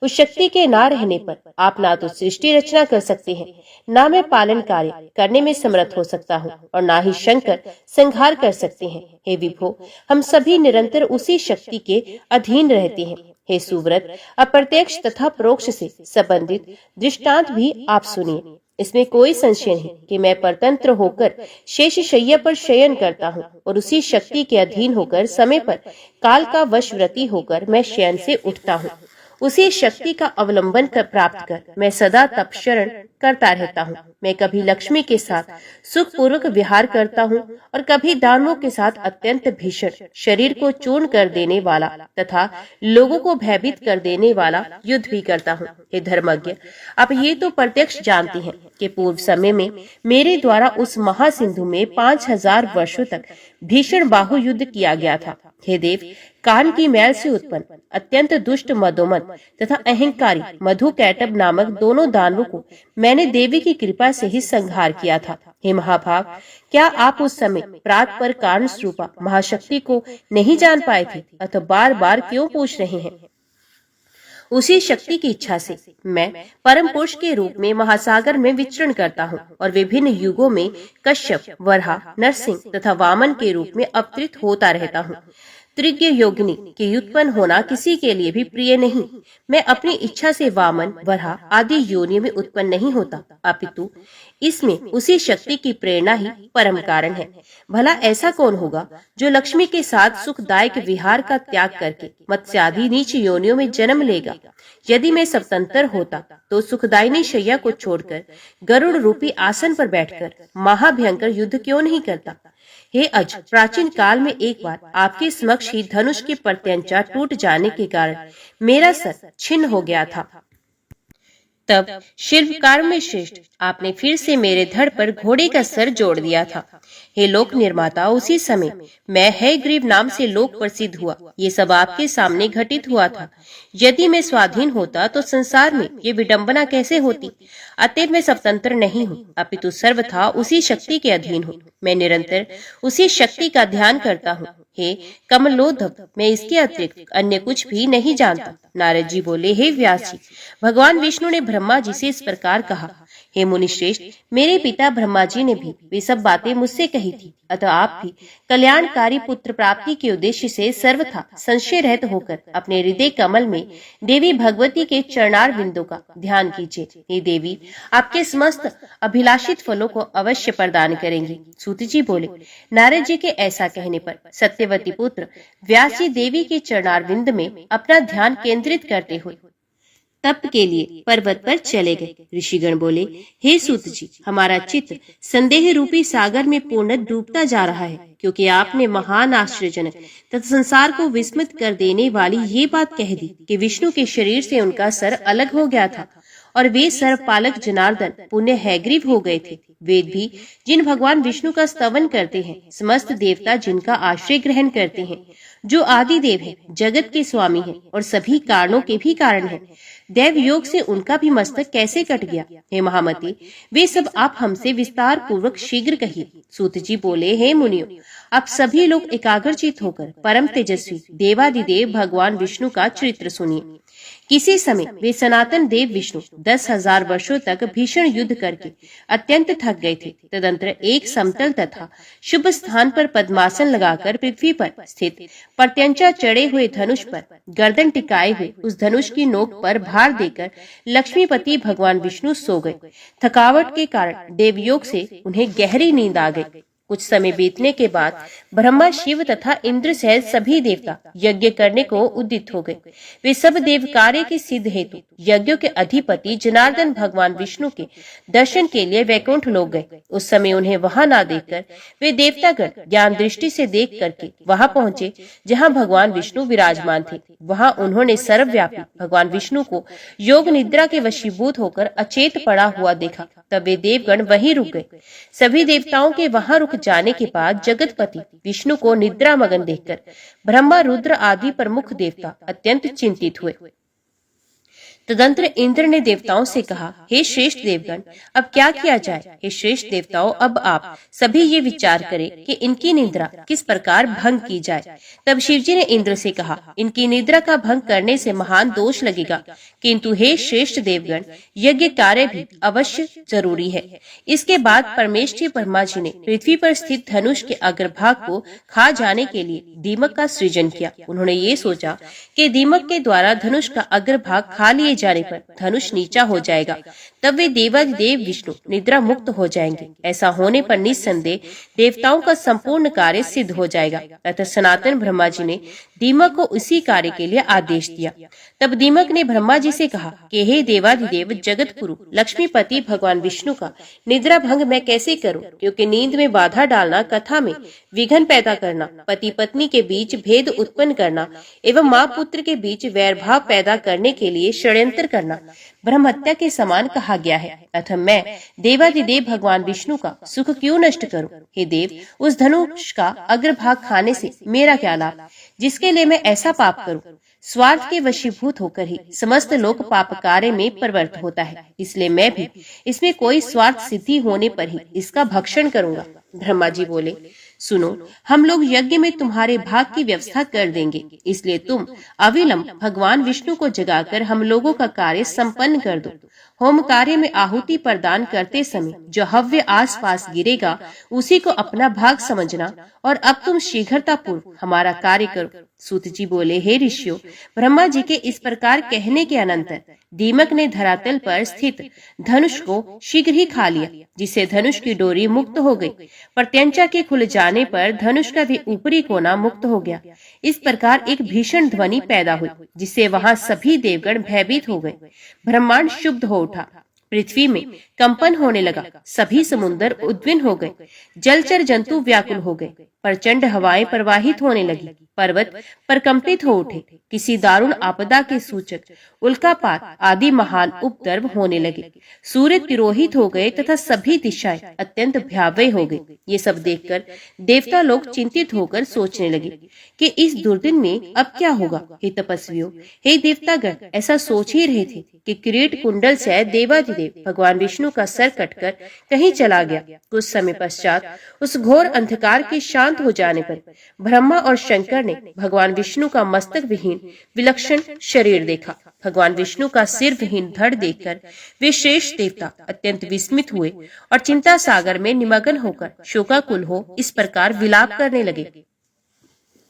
उस शक्ति के ना रहने पर आप ना तो सृष्टि रचना कर सकते हैं, ना मैं पालन कार्य करने में समर्थ हो सकता हूँ और ना ही शंकर संहार कर सकते हैं। हे विभो, हम सभी निरंतर उसी शक्ति के अधीन रहते हैं। हे सुव्रत, अप्रत्यक्ष तथा परोक्ष से संबंधित दृष्टांत भी आप सुनिए। इसमें कोई संशय नहीं कि मैं परतंत्र होकर शेष शैया पर शयन करता हूँ और उसी शक्ति के अधीन होकर समय पर काल का वशव्रती होकर मैं शयन से उठता हूँ। उसी शक्ति का अवलंबन कर प्राप्त कर मैं सदा तपशरण करता रहता हूँ। मैं कभी लक्ष्मी के साथ सुखपूर्वक विहार करता हूँ और कभी दानवों के साथ अत्यंत भीषण, शरीर को चूर्ण कर देने वाला तथा लोगों को भयभीत कर देने वाला युद्ध भी करता हूँ। हे धर्मज्ञ, आप ये तो प्रत्यक्ष जानते हैं कि पूर्व समय में मेरे द्वारा उस महासिंधु में 5000 वर्षों तक भीषण बाहु युद्ध किया गया था। हे देव, कान की मैल से उत्पन्न अत्यंत दुष्ट मदोमद तथा अहंकारी मधु कैटब नामक दोनों दानवों को मैंने देवी की कृपा से ही संहार किया था। हे महाभाग, क्या आप उस समय प्रात पर कारण स्वरूपा महाशक्ति को नहीं जान पाए थे अथवा बार बार क्यों पूछ रहे हैं? उसी शक्ति की इच्छा से मैं परम पुरुष के रूप में महासागर में विचरण करता हूँ और विभिन्न युगों में कश्यप, वराह, नरसिंह तथा वामन के रूप में अवतरित होता रहता हूँ। त्रिज्ञ योगिनी के उत्पन्न होना किसी के लिए भी प्रिय नहीं। मैं अपनी इच्छा से वामन, वराह आदि योनियों में उत्पन्न नहीं होता, अपितु इसमें उसी शक्ति की प्रेरणा ही परम कारण है। भला ऐसा कौन होगा जो लक्ष्मी के साथ सुखदायक विहार का त्याग करके मत्स्यादि नीच योनियों में जन्म लेगा? यदि मैं स्वतंत्र होता तो सुखदायिनी शैया को छोड़कर गरुड़ रूपी आसन पर बैठकर महाभयंकर युद्ध क्यों नहीं करता? हे अज, प्राचीन काल में एक बार आपके समक्ष ही धनुष के प्रत्यंचा टूट जाने के कारण मेरा सर छिन्न हो गया था। तब शिल्पकार में श्रेष्ठ, आपने फिर से मेरे धड़ पर घोड़े का सर जोड़ दिया था। हे लोक निर्माता, उसी समय मैं हयग्रीव नाम से लोक प्रसिद्ध हुआ। ये सब आपके सामने घटित हुआ था। यदि मैं स्वाधीन होता तो संसार में ये विडंबना कैसे होती। अतएव मैं स्वतंत्र नहीं हूँ, अपितु सर्वथा उसी शक्ति के अधीन हूँ। मैं निरंतर उसी शक्ति का ध्यान करता हूँ। हे कमलोद्धव, मैं इसके अतिरिक्त अन्य कुछ भी नहीं जानता। नारद जी बोले, हे व्यास जी, भगवान विष्णु ने ब्रह्मा जी से इस प्रकार कहा, हे मुनिश्रेष्ठ, मेरे पिता ब्रह्मा जी ने भी वे सब बातें मुझसे कही थी। अतः आप भी कल्याणकारी पुत्र प्राप्ति के उद्देश्य से सर्वथा संशय रहित होकर अपने हृदय कमल में देवी भगवती के चरणार बिंदु का ध्यान कीजिए। हे देवी, आपके समस्त अभिलाषित फलों को अवश्य प्रदान करेंगी। सूत जी बोले, नारद जी के ऐसा कहने पर सत्यवती पुत्र व्यास जी देवी के चरणार बिंद में अपना ध्यान केंद्रित करते हुए तप के लिए पर्वत पर चले गए। ऋषिगण बोले, हे सूत जी, हमारा चित्त संदेह रूपी सागर में पूर्ण डूबता जा रहा है, क्योंकि आपने महान आश्चर्यजनक तथा संसार को विस्मित कर देने वाली ये बात कह दी कि विष्णु के शरीर से उनका सर अलग हो गया था और वे सर्वपालक जनार्दन पुण्य हयग्रीव हो गए थे। वेद भी जिन भगवान विष्णु का स्तवन करते हैं, समस्त देवता जिनका आश्रय ग्रहण करते हैं, जो आदि देव है, जगत के स्वामी हैं और सभी कारणों के भी कारण हैं, देव योग से उनका भी मस्तक कैसे कट गया। हे महामती, वे सब आप हमसे विस्तार पूर्वक शीघ्र कहिए। सूत जी बोले, हे मुनियों, आप सभी लोग एकाग्रचित होकर परम तेजस्वी देवादिदेव भगवान विष्णु का चरित्र सुनिए। किसी समय वे सनातन देव विष्णु 10,000 वर्षों तक भीषण युद्ध करके अत्यंत थक गए थे। तदंतर एक समतल तथा शुभ स्थान पर पद्मासन लगाकर पृथ्वी पर स्थित प्रत्यंचा चढ़े हुए धनुष पर गर्दन टिकाए हुए उस धनुष की नोक पर भार देकर लक्ष्मीपति भगवान विष्णु सो गए। थकावट के कारण देवयोग से उन्हें गहरी नींद आ गई। कुछ समय बीतने के बाद ब्रह्मा, शिव तथा इंद्र सहित सभी देवता यज्ञ करने को उद्यत हो गए। वे सब देव कार्य के सिद्ध हेतु यज्ञों के अधिपति जनार्दन भगवान विष्णु के दर्शन के लिए वैकुंठ लोक गए। उस समय उन्हें वहां ना देखकर वे देवतागण ज्ञान दृष्टि से देख करके वहां पहुंचे जहां भगवान विष्णु विराजमान थे। वहां उन्होंने सर्वव्यापी भगवान विष्णु को योग निद्रा के वशीभूत होकर अचेत पड़ा हुआ देखा। तब वे देवगण वहीं रुक गए। सभी देवताओं के वहां रुक जाने के बाद जगतपति विष्णु को निद्रा मगन देखकर ब्रह्मा, रुद्र आदि प्रमुख देवता अत्यंत चिंतित हुए। तदंतर इंद्र ने देवताओं से कहा, हे श्रेष्ठ देवगण, अब क्या किया जाए। हे श्रेष्ठ देवताओं, अब आप सभी ये विचार करें कि इनकी निद्रा किस प्रकार भंग की जाए। तब शिवजी ने इंद्र से कहा, इनकी निद्रा का भंग करने से महान दोष लगेगा, किंतु हे श्रेष्ठ देवगण, यज्ञ कार्य भी अवश्य जरूरी है। इसके बाद परमेष्ठी ब्रह्मा जी ने पृथ्वी पर स्थित धनुष के अग्रभाग को खा जाने के लिए दीमक का सृजन किया। उन्होंने ये सोचा कि दीमक के द्वारा धनुष का अग्रभाग खा लिए जाने पर धनुष नीचा हो जाएगा, तब वे देवादिदेव विष्णु निद्रा मुक्त हो जाएंगे। ऐसा होने पर निस्संदेह देवताओं का संपूर्ण कार्य सिद्ध हो जाएगा। अतः सनातन ब्रह्मा जी ने दीमक को उसी कार्य के लिए आदेश दिया। तब दीमक ने ब्रह्मा जी से कहा कि हे देवादिदेव जगत गुरु लक्ष्मीपति भगवान विष्णु का निद्रा भंग मैं कैसे करूं, क्योंकि नींद में बाधा डालना, कथा में विघ्न पैदा करना, पति पत्नी के बीच भेद उत्पन्न करना एवं माँ पुत्र के बीच वैरभाव पैदा करने के लिए षड्यंत्र करना ब्रह्म हत्या के समान कहा गया है। अतः मैं देवादिदेव भगवान विष्णु का सुख क्यों नष्ट करूं। हे देव, उस धनुष का अग्रभाग खाने से मेरा क्या लाभ, जिसके लिए मैं ऐसा पाप करूं। स्वार्थ के वशीभूत होकर ही समस्त लोक पाप कार्य में प्रवृत्त होता है, इसलिए मैं भी इसमें कोई स्वार्थ सिद्धि होने पर ही इसका भक्षण करूंगा। ब्रह्मा जी बोले, सुनो, हम लोग यज्ञ में तुम्हारे भाग की व्यवस्था कर देंगे, इसलिए तुम अविलंब भगवान विष्णु को जगाकर हम लोगों का कार्य संपन्न कर दो। होम कार्य में आहुति प्रदान करते समय जो हव्य आसपास गिरेगा उसी को अपना भाग समझना, और अब तुम शीघ्रता पूर्व हमारा कार्य करो। सूत जी बोले, हे ऋषियों, ब्रह्मा जी के इस प्रकार कहने के अनंतर दीमक ने धरातल पर स्थित धनुष को शीघ्र ही खा लिया, जिससे धनुष की डोरी मुक्त हो गई। प्रत्यंचा के खुल जाने पर धनुष का भी ऊपरी कोना मुक्त हो गया। इस प्रकार एक भीषण ध्वनि पैदा हुई, जिससे वहां सभी देवगण भयभीत हो गए। ब्रह्मांड शुद्ध हो उठा। पृथ्वी में कंपन होने लगा, सभी समुद्र उद्विन हो गए, जलचर जंतु व्याकुल हो गए, प्रचंड हवाएं प्रवाहित होने लगी, पर्वत प्रकंपित हो उठे, किसी दारुण आपदा के सूचक उल्कापात आदि महान उपद्रव होने लगे, सूर्य तिरोहित हो गए तथा सभी दिशाएं अत्यंत भयावह हो गई। ये सब देखकर देवता लोग चिंतित होकर सोचने लगे कि इस दुर्दिन में अब क्या होगा। हे तपस्वियों, हे देवतागण, ऐसा सोच ही रहे थे कि किरीट कुंडल से देवाधिदेव भगवान विष्णु का सर कटकर कहीं चला गया। कुछ समय पश्चात उस घोर अंधकार के शांत हो जाने पर ब्रह्मा और शंकर ने भगवान विष्णु का मस्तक विहीन विलक्षण शरीर देखा। भगवान विष्णु का सिर विहीन धड़ देखकर वे श्रेष्ठ देवता अत्यंत विस्मित हुए और चिंता सागर में निमग्न होकर शोकाकुल हो इस प्रकार विलाप करने लगे।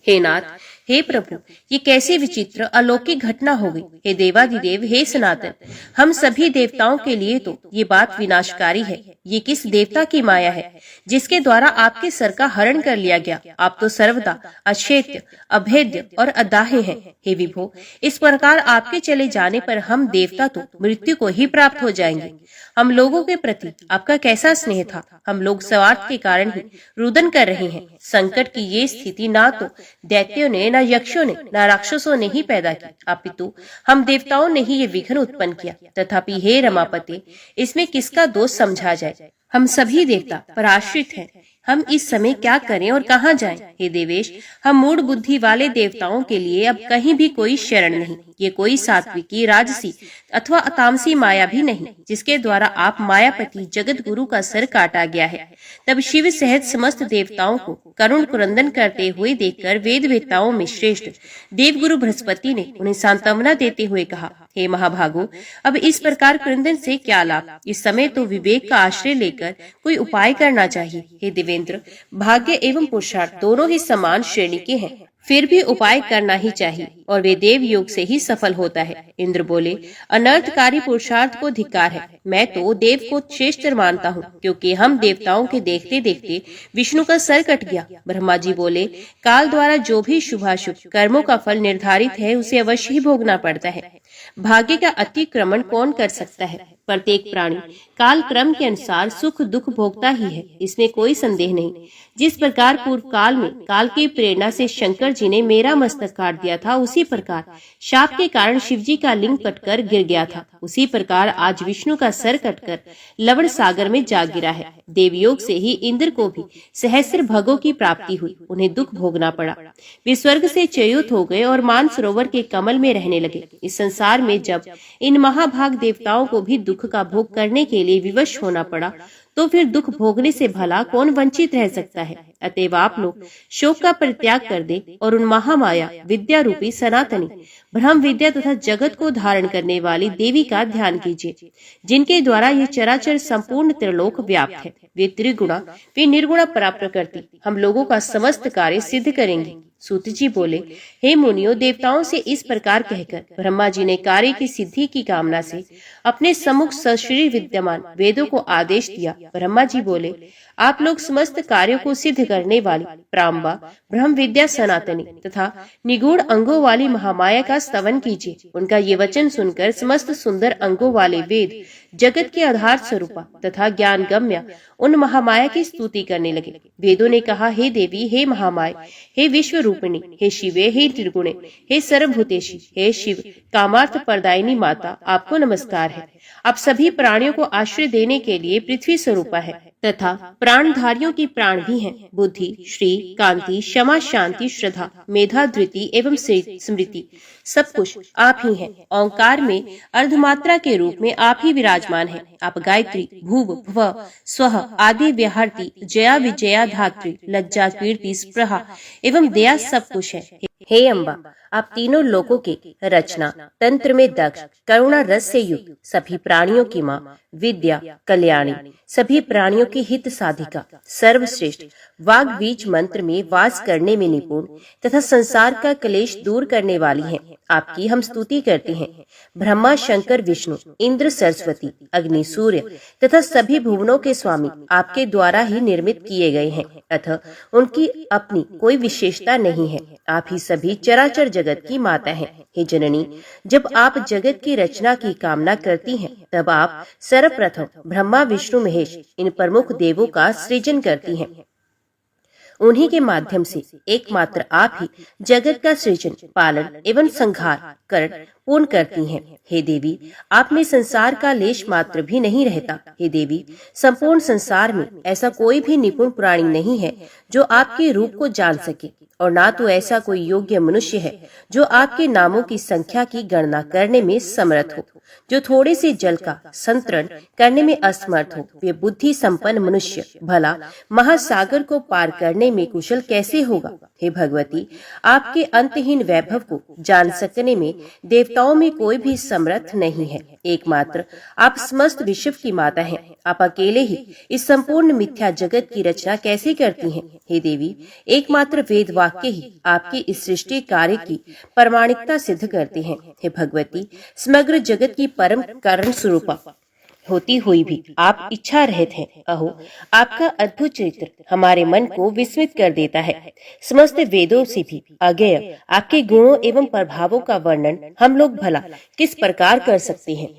हे नाथ, हे प्रभु, ये कैसी विचित्र अलौकिक घटना हो गई। हे देवाधिदेव, हे सनातन, हम सभी देवताओं के लिए तो ये बात विनाशकारी है। ये किस देवता की माया है जिसके द्वारा आपके सर का हरण कर लिया गया? आप तो सर्वदा अक्षेत्र, अभेद्य और अदाह्य हैं। हे विभो, इस प्रकार आपके चले जाने पर हम देवता तो मृत्यु को ही प्राप्त हो जाएंगे। हम लोगों के प्रति आपका कैसा स्नेह था। हम लोग स्वार्थ के कारण ही रुदन कर रहे हैं। संकट की ये स्थिति ना तो दैत्यों ने, न यक्षों ने, न राक्षसों ने ही पैदा की, अपितु हम देवताओं ने ही ये विघ्न उत्पन्न किया। तथापि हे रमापते, इसमें किसका दोष समझा जाए? हम सभी देवता पराश्रित हैं। हम इस समय क्या करें और कहाँ जाएं? हे देवेश, हम मूढ़ बुद्धि वाले देवताओं के लिए अब कहीं भी कोई शरण नहीं। ये कोई सात्विकी, राजसी अथवा तामसी माया भी नहीं जिसके द्वारा आप मायापति जगत गुरु का सर काटा गया है। तब शिव सहित समस्त देवताओं को करुण क्रंदन करते हुए देखकर वेद वेत्ताओं में श्रेष्ठ देवगुरु बृहस्पति ने उन्हें सांत्वना देते हुए कहा, हे महाभागो, अब इस प्रकार क्रंदन से क्या लाभ? इस समय तो विवेक का आश्रय लेकर कोई उपाय करना चाहिए। हे देवेंद्र, भाग्य एवं पुरुषार्थ दोनों ही समान श्रेणी के हैं, फिर भी उपाय करना ही चाहिए और वे देव योग से ही सफल होता है। इंद्र बोले, अनर्थकारी पुरुषार्थ को धिक्कार है। मैं तो देव को श्रेष्ठ मानता हूँ, क्योंकि हम देवताओं के देखते देखते विष्णु का सर कट गया। ब्रह्मा जी बोले, काल द्वारा जो भी शुभाशुभ कर्मों का फल निर्धारित है उसे अवश्य ही भोगना पड़ता है। भाग्य का अतिक्रमण कौन कर सकता है? प्रत्येक प्राणी काल क्रम के अनुसार सुख दुख भोगता ही है, इसमें कोई संदेह नहीं। जिस प्रकार पूर्व काल में काल की प्रेरणा से शंकर जी ने मेरा मस्तक काट दिया था, उसी प्रकार शाप के कारण शिव जी का लिंग कटकर गिर गया था, उसी प्रकार आज विष्णु का सर कटकर लवण सागर में जा गिरा है। देवयोग से ही इंद्र को भी सहस्र भगों की प्राप्ति हुई, उन्हें दुख भोगना पड़ा। वे स्वर्ग से च्युत हो गए और मानसरोवर के कमल में रहने लगे। इस संसार में जब इन महाभाग देवताओं को भी दुख का भोग करने के लिए विवश होना पड़ा, तो फिर दुख भोगने से भला कौन वंचित रह सकता है? अतएव आप लोग शोक का परित्याग कर दे और उन महामाया विद्या रूपी सनातनी ब्रह्म विद्या तथा जगत को धारण करने वाली देवी का ध्यान कीजिए, जिनके द्वारा ये चराचर संपूर्ण त्रिलोक व्याप्त है। वे त्रिगुणा, वे निर्गुणा पराप्रकृति हम लोगों का समस्त कार्य सिद्ध करेंगे। सूत जी बोले, हे मुनियों, देवताओं से इस प्रकार कहकर ब्रह्मा जी ने कार्य की सिद्धि की कामना से अपने सम्मुख सशरीर विद्यमान वेदों को आदेश दिया। ब्रह्मा जी बोले, आप लोग समस्त कार्यों को सिद्ध करने वाली प्राम्बा ब्रह्म विद्या सनातनी तथा निगूढ़ अंगों वाली महामाया का स्तवन कीजिए। उनका ये वचन सुनकर समस्त सुंदर अंगों वाले वेद जगत के आधार स्वरूपा तथा ज्ञान गम्य उन महामाया की स्तुति करने लगे। वेदों ने कहा, हे देवी, हे महामाया, हे विश्व रूपिणी, हे शिवे, हे त्रिगुणे, हे सर्वभूतेशी, हे शिव कामार्थ प्रदायिनी माता, आपको नमस्कार है। आप सभी प्राणियों को आश्रय देने के लिए पृथ्वी स्वरूपा है तथा प्राणधारियों की प्राण भी हैं। बुद्धि, श्री, कांति, क्षमा, शांति, श्रद्धा, मेधा, धृति एवं स्मृति सब कुछ आप ही हैं। ओंकार में अर्धमात्रा के रूप में आप ही विराजमान हैं। आप गायत्री, भूव, भुव, स्वः आदि व्याहृति, जया, विजया, धात्री, लज्जा, कीर्ति, स्पृहा एवं दया सब कुछ है। हे अम्बा, आप तीनों लोकों के रचना तंत्र में दक्ष, करुणा रस से युक्त, सभी प्राणियों की माँ, विद्या कल्याणी, सभी प्राणियों की हित साधिका, सर्वश्रेष्ठ, वाग बीज मंत्र में वास करने में निपुण तथा संसार का क्लेश दूर करने वाली हैं। आपकी हम स्तुति करते हैं। ब्रह्मा, शंकर, विष्णु, इंद्र, सरस्वती, अग्नि, सूर्य तथा सभी भुवनों के स्वामी आपके द्वारा ही निर्मित किए गए हैं, अतः उनकी अपनी कोई विशेषता नहीं है। आप ही सभी चराचर जगत की माता हैं। हे जननी, जब आप जगत की रचना की कामना करती हैं, तब आप सर्वप्रथम ब्रह्मा, विष्णु, महेश इन प्रमुख देवों का सृजन करती हैं। उन्हीं के माध्यम से एकमात्र आप ही जगत का सृजन, पालन एवं संहार कर पूर्ण करती हैं। हे देवी, आप में संसार का लेश मात्र भी नहीं रहता। हे देवी, संपूर्ण संसार में ऐसा कोई भी निपुण प्राणी नहीं है जो आपके रूप को जान सके, और ना तो ऐसा कोई योग्य मनुष्य है जो आपके नामों की संख्या की गणना करने में समर्थ हो। जो थोड़े से जल का संतरण करने में असमर्थ हो, वे बुद्धि संपन्न मनुष्य भला महासागर को पार करने में कुशल कैसे होगा। हे भगवती, आपके अंतहीन वैभव को जान सकने में देवताओं में कोई भी समर्थ नहीं है। एकमात्र आप समस्त विश्व की माता हैं। आप अकेले ही इस संपूर्ण मिथ्या जगत की रचना कैसे करती हैं। हे देवी, एकमात्र वेद वाक्य ही आपकी इस सृष्टि कार्य की प्रामाणिकता सिद्ध करते हैं। हे भगवती, समग्र जगत की परम कारण स्वरूपा होती हुई भी आप इच्छा रहित हैं। अहो, आपका अद्भुत चरित्र हमारे मन को विस्मित कर देता है। समस्त वेदों से भी अज्ञेय आपके गुणों एवं प्रभावों का वर्णन हम लोग भला किस प्रकार कर सकते हैं,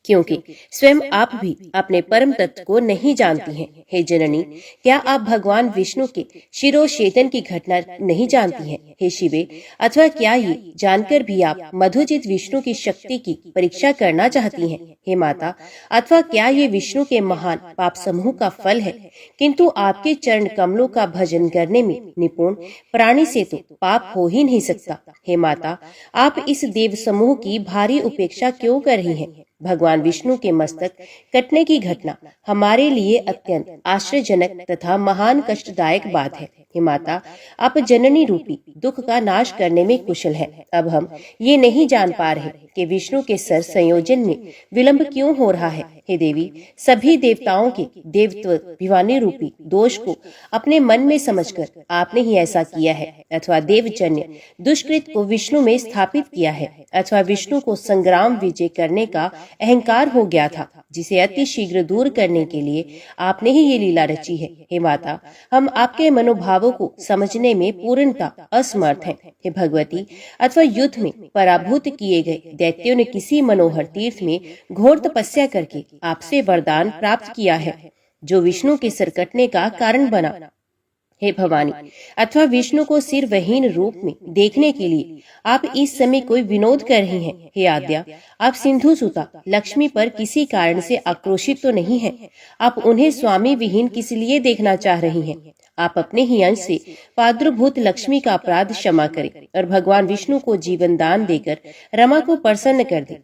क्योंकि स्वयं आप भी अपने परम तत्व को नहीं जानती हैं। हे जननी, क्या आप भगवान विष्णु के शिरोछेदन की घटना नहीं जानती हैं। हे शिवे, अथवा क्या ये जानकर भी आप मधुजित विष्णु की शक्ति की परीक्षा करना चाहती हैं। हे माता, अथवा क्या ये विष्णु के महान पाप समूह का फल है, किंतु आपके चरण कमलों का भजन करने में निपुण प्राणी से तो पाप हो ही नहीं सकता। हे माता, आप इस देव समूह की भारी उपेक्षा क्यों कर रही हैं। भगवान विष्णु के मस्तक कटने की घटना हमारे लिए अत्यंत आश्चर्यजनक तथा महान कष्टदायक बात है। हे माता, आप जननी रूपी दुख का नाश करने में कुशल है। अब हम ये नहीं जान पा रहे कि विष्णु के सर संयोजन में विलंब क्यों हो रहा है। हे देवी, सभी देवताओं के देवत्व भिवानी रूपी दोष को अपने मन में समझकर आपने ही ऐसा किया है, अथवा देवजन्य दुष्कृत को विष्णु में स्थापित किया है, अथवा विष्णु को संग्राम विजय करने का अहंकार हो गया था, जिसे अति शीघ्र दूर करने के लिए आपने ही ये लीला रची है। हे माता, हम आपके मनोभावों को समझने में पूर्णतः असमर्थ हैं। हे भगवती, अथवा युद्ध में पराभूत किए गए दैत्यों ने किसी मनोहर तीर्थ में घोर तपस्या करके आपसे वरदान प्राप्त किया है, जो विष्णु के सिर कटने का कारण बना। हे भवानी, अथवा विष्णु को सिर वहीन रूप में देखने के लिए आप इस समय कोई विनोद कर रही हैं। हे आद्या, आप सिंधु सुता लक्ष्मी पर किसी कारण से आक्रोशित तो नहीं हैं। आप उन्हें स्वामी विहीन किस लिए देखना चाह रही हैं। आप अपने ही अंश से पाद्रभूत लक्ष्मी का अपराध क्षमा करें और भगवान विष्णु को जीवन दान देकर रमा को प्रसन्न कर दें।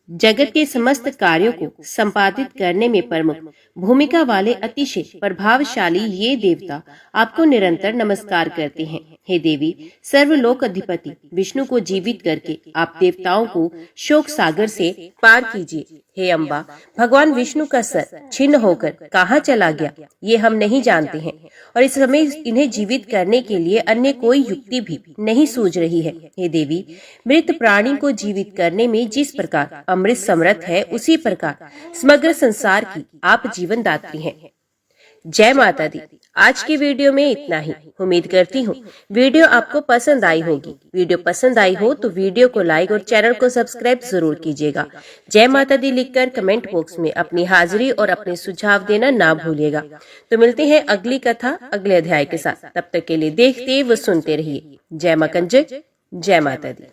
जगत के समस्त कार्यों को संपादित करने में प्रमुख भूमिका वाले अतिशय प्रभावशाली ये देवता आपको निरंतर नमस्कार करते हैं। हे देवी, सर्वलोक अधिपति विष्णु को जीवित करके आप देवताओं को शोक सागर से पार कीजिए। हे अम्बा, भगवान विष्णु का सर छिन्न होकर कहाँ चला गया, ये हम नहीं जानते हैं, और इस समय इन्हें जीवित करने के लिए अन्य कोई युक्ति भी नहीं सूझ रही है। हे देवी, मृत प्राणी को जीवित करने में जिस प्रकार अमृत समर्थ है, उसी प्रकार समग्र संसार की आप जीवन दात्री हैं। जय माता दी। आज की वीडियो में इतना ही। उम्मीद करती हूँ वीडियो आपको पसंद आई होगी। वीडियो पसंद आई हो तो वीडियो को लाइक और चैनल को सब्सक्राइब जरूर कीजिएगा। जय माता दी लिखकर कमेंट बॉक्स में अपनी हाजिरी और अपने सुझाव देना ना भूलिएगा। तो मिलते हैं अगली कथा अगले अध्याय के साथ। तब तक के लिए देखते व सुनते रहिए। जय मां कंजक, जय माता दी।